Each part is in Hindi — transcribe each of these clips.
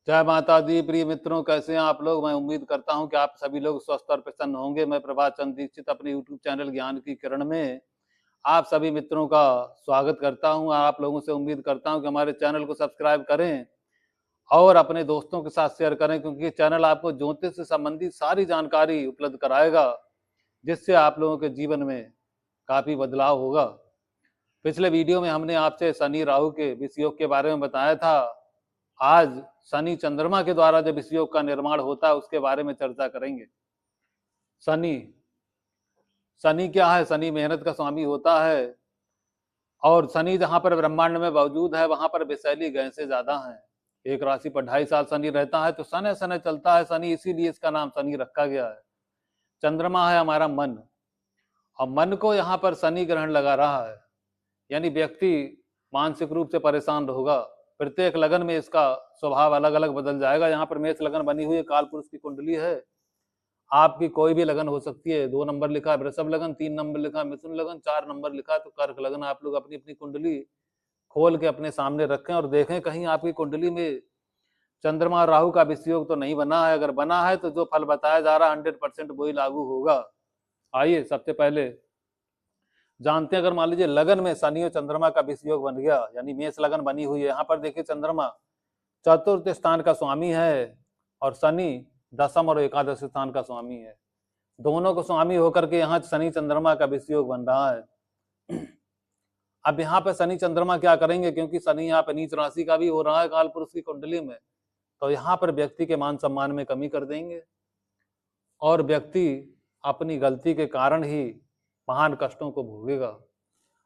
जय माता दी। प्रिय मित्रों, कैसे हैं आप लोग। मैं उम्मीद करता हूं कि आप सभी लोग स्वस्थ और प्रसन्न होंगे। मैं प्रभात चंद्र दीक्षित अपने यूट्यूब चैनल ज्ञान की किरण में आप सभी मित्रों का स्वागत करता हूं। आप लोगों से उम्मीद करता हूं कि हमारे चैनल को सब्सक्राइब करें और अपने दोस्तों के साथ शेयर करें, क्योंकि चैनल आपको ज्योतिष से संबंधित सारी जानकारी उपलब्ध कराएगा, जिससे आप लोगों के जीवन में काफी बदलाव होगा। पिछले वीडियो में हमने आपसे शनि राहु के विषयोग के बारे में बताया था। आज शनि चंद्रमा के द्वारा जब इस योग का निर्माण होता है उसके बारे में चर्चा करेंगे। शनि शनि क्या है? शनि मेहनत का स्वामी होता है, और शनि जहां पर ब्रह्मांड में मौजूद है वहां पर विषैली गैसें ज्यादा हैं। एक राशि पर 2.5 साल शनि रहता है तो सने सने चलता है शनि, इसीलिए इसका नाम शनि रखा गया है। चंद्रमा है हमारा मन, और मन को यहाँ पर शनि ग्रहण लगा रहा है, यानी व्यक्ति मानसिक रूप से परेशान होगा। प्रत्येक लगन में इसका स्वभाव अलग अलग बदल जाएगा। यहाँ पर मेष लगन बनी हुई है, काल पुरुष की कुंडली है। आपकी कोई भी लगन हो सकती है। 2 नंबर लिखा है वृषभ लगन, 3 नंबर लिखा है मिथुन लगन, 4 नंबर लिखा है तो कर्क लगन। आप लोग अपनी अपनी कुंडली खोल के अपने सामने रखें और देखें कहीं आपकी कुंडली में चंद्रमा और राहु का विषयोग तो नहीं बना है। अगर बना है तो जो फल बताया जा रहा है 100% वही लागू होगा। आइए सबसे पहले जानते हैं, अगर मान लीजिए लगन में शनि और चंद्रमा का विषयोग बन गया, यानी मेष लगन बनी हुई है। यहाँ पर देखिए चंद्रमा चतुर्थ स्थान का स्वामी है और शनि दशम और एकादश स्थान का स्वामी है। दोनों को स्वामी होकर के यहाँ शनि चंद्रमा का विषयोग बन रहा है। अब यहाँ पे शनि चंद्रमा क्या करेंगे, क्योंकि शनि यहाँ पे नीच राशि का भी हो रहा है काल पुरुष की कुंडली में, तो यहाँ पर व्यक्ति के मान सम्मान में कमी कर देंगे और व्यक्ति अपनी गलती के कारण ही महान कष्टों को भोगेगा।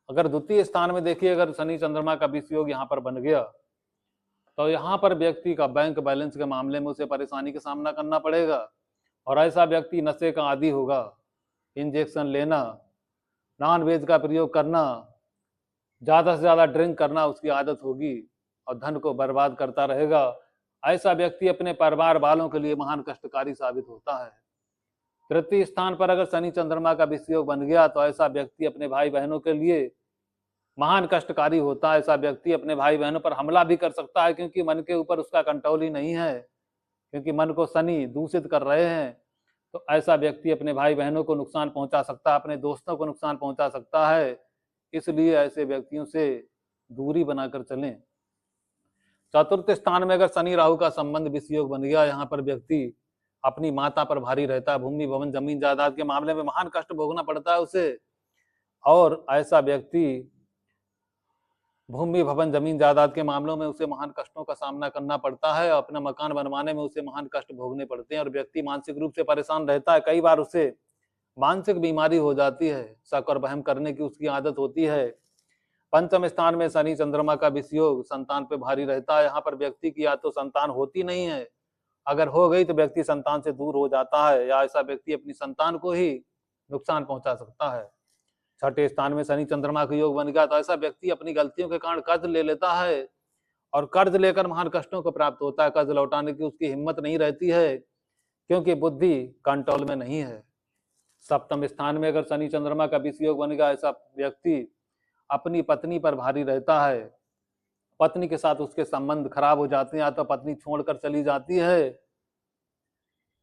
अगर द्वितीय स्थान में देखिए, अगर शनि चंद्रमा का विषयोग यहाँ पर बन गया तो यहाँ पर व्यक्ति का बैंक बैलेंस के मामले में उसे परेशानी का सामना करना पड़ेगा, और ऐसा व्यक्ति नशे का आदी होगा। इंजेक्शन लेना, नॉन वेज का प्रयोग करना, ज्यादा से ज्यादा ड्रिंक करना उसकी आदत होगी और धन को बर्बाद करता रहेगा। ऐसा व्यक्ति अपने परिवार वालों के लिए महान कष्टकारी साबित होता है। तृतीय स्थान पर अगर शनि चंद्रमा का विषयोग बन गया तो ऐसा व्यक्ति अपने भाई बहनों के लिए महान कष्टकारी होता है। ऐसा व्यक्ति अपने भाई बहनों पर हमला भी कर सकता है, क्योंकि मन के ऊपर उसका कंट्रोल ही नहीं है, क्योंकि मन को शनि दूषित कर रहे हैं। तो ऐसा व्यक्ति अपने भाई बहनों को नुकसान पहुंचा सकता है, अपने दोस्तों को नुकसान पहुंचा सकता है। इसलिए ऐसे व्यक्तियों से दूरी बनाकर चलें। चतुर्थ स्थान में अगर शनि राहु का संबंध विषयोग बन गया, यहाँ पर व्यक्ति अपनी माता पर भारी रहता है। भूमि भवन जमीन जायदाद के मामले में महान कष्ट भोगना पड़ता है उसे, और ऐसा व्यक्ति भूमि भवन जमीन जायदाद के मामलों में उसे महान कष्टों का सामना करना पड़ता है। अपना मकान बनवाने में उसे महान कष्ट भोगने पड़ते हैं, और व्यक्ति मानसिक रूप से परेशान रहता है। कई बार उसे मानसिक बीमारी हो जाती है, शक और वहम करने की उसकी आदत होती है। पंचम स्थान में शनि चंद्रमा का विषयोग संतान पे भारी रहता है। यहाँ पर व्यक्ति की या तो संतान होती नहीं है, अगर हो गई तो व्यक्ति संतान से दूर हो जाता है, या ऐसा व्यक्ति अपनी संतान को ही नुकसान पहुंचा सकता है। छठे स्थान में शनि चंद्रमा का योग बन गया तो ऐसा व्यक्ति अपनी गलतियों के कारण कर्ज ले लेता है, और कर्ज लेकर महान कष्टों को प्राप्त होता है। कर्ज लौटाने की उसकी हिम्मत नहीं रहती है, क्योंकि बुद्धि कंट्रोल में नहीं है। सप्तम स्थान में अगर शनि चंद्रमा का विषयोग बन गया, ऐसा व्यक्ति अपनी पत्नी पर भारी रहता है। पत्नी के साथ उसके संबंध खराब हो जाते हैं, या तो पत्नी छोड़कर चली जाती है,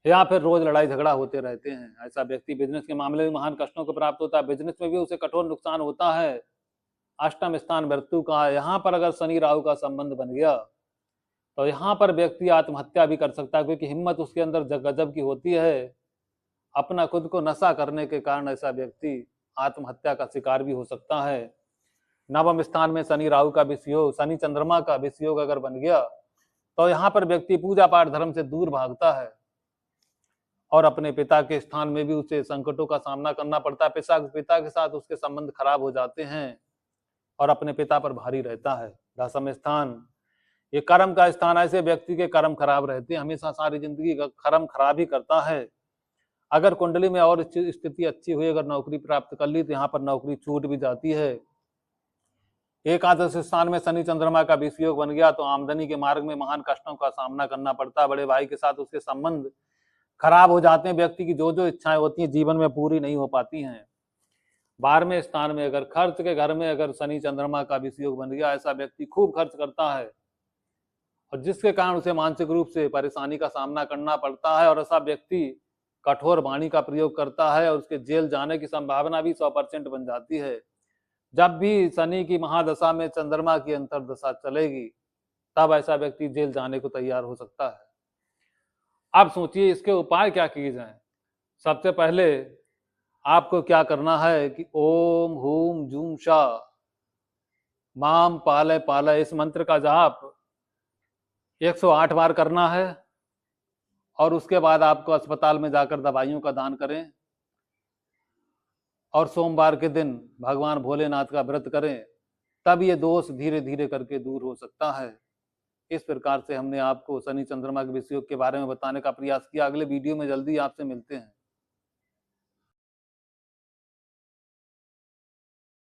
या फिर रोज लड़ाई झगड़ा होते रहते हैं। ऐसा व्यक्ति बिजनेस के मामले में महान कष्टों को प्राप्त होता है, बिजनेस में भी उसे कठोर नुकसान होता है। अष्टम स्थान मृत्यु का है। यहाँ पर अगर शनि राहु का संबंध बन गया तो यहाँ पर व्यक्ति आत्महत्या भी कर सकता है, क्योंकि हिम्मत उसके अंदर गजब की होती है। अपना खुद को नशा करने के कारण ऐसा व्यक्ति आत्महत्या का शिकार भी हो सकता है। नवम स्थान में शनि राहु का विषयोग, शनि चंद्रमा का विषयोग अगर बन गया तो यहाँ पर व्यक्ति पूजा पाठ धर्म से दूर भागता है, और अपने पिता के स्थान में भी उसे संकटों का सामना करना पड़ता है। पिता के साथ उसके संबंध खराब हो जाते हैं, और अपने पिता पर भारी रहता है। दसम स्थान ये कर्म का स्थान, ऐसे व्यक्ति के कर्म खराब रहते हैं, हमेशा सारी जिंदगी कर्म खराब ही करता है। अगर कुंडली में और स्थिति अच्छी हुई, अगर नौकरी प्राप्त कर ली तो यहाँ पर नौकरी छूट भी जाती है। एकादश स्थान में शनि चंद्रमा का विषयोग बन गया तो आमदनी के मार्ग में महान कष्टों का सामना करना पड़ता है। बड़े भाई के साथ उसके संबंध खराब हो जाते हैं। व्यक्ति की जो जो इच्छाएं होती हैं जीवन में पूरी नहीं हो पाती हैं। 12वें स्थान में अगर खर्च के घर में अगर शनि चंद्रमा का विषयोग बन गया, ऐसा व्यक्ति खूब खर्च करता है, और जिसके कारण उसे मानसिक रूप से परेशानी का सामना करना पड़ता है और ऐसा व्यक्ति कठोर वाणी का प्रयोग करता है और उसके जेल जाने की संभावना भी 100% बन जाती है। जब भी शनि की महादशा में चंद्रमा की अंतर्दशा चलेगी तब ऐसा व्यक्ति जेल जाने को तैयार हो सकता है। अब सोचिए इसके उपाय क्या किए जाएं। सबसे पहले आपको क्या करना है कि ओम हूम जूम शाह माम पालय पालय इस मंत्र का जाप 108 बार करना है और उसके बाद आपको अस्पताल में जाकर दवाइयों का दान करें और सोमवार के दिन भगवान भोलेनाथ का व्रत करें, तब ये दोष धीरे धीरे करके दूर हो सकता है। इस प्रकार से हमने आपको शनि चंद्रमा के विषयों के बारे में बताने का प्रयास किया। अगले वीडियो में जल्दी आपसे मिलते हैं।